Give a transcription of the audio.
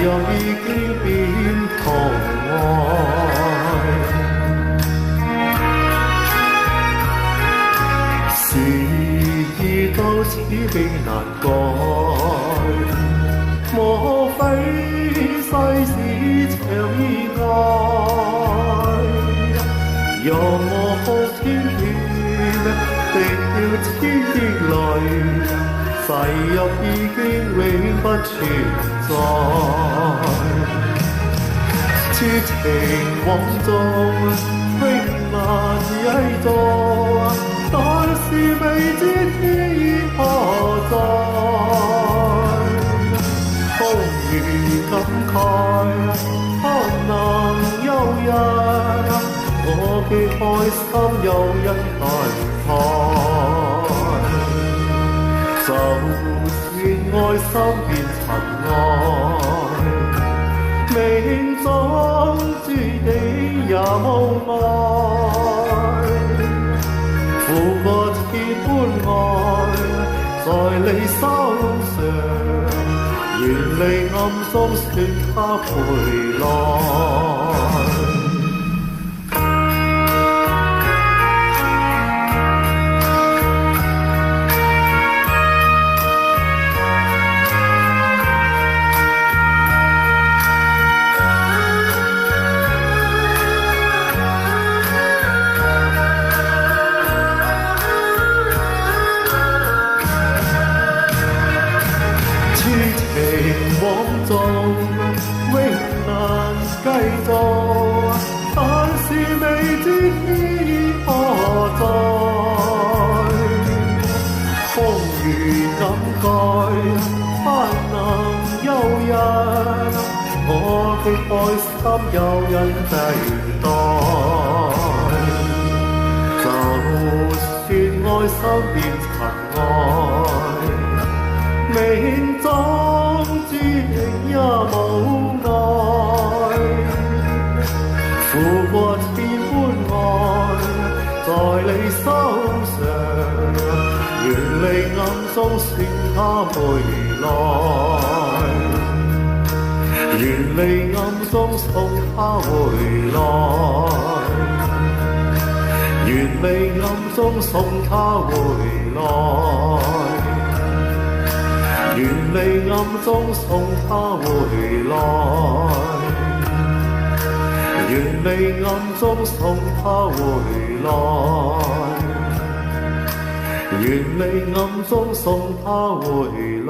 又已經變同愛，時已到此並難改，莫非世事長意外？讓我哭天斷，滴掉千億淚，誓約已經永不存在。痴情網中永難偽造，但是未知天意何在。空餘感慨，可能有日我嘅開心有人代替。就算愛心變塵埃，命中注定也無愛。負過千般愛，在你手上，願你暗中說他回來。情網中永難繼續，但是未知天意何在。空餘感慨，不能有人，我的愛心有人替代。就算愛心變塵埃，命中注定也無奈。負過千般愛，在你手上，願你暗中說他回來。願你暗中送他回來。願你暗中送他回來。願你暗中送他回來，願你暗中送他回來，願你暗中送他回來。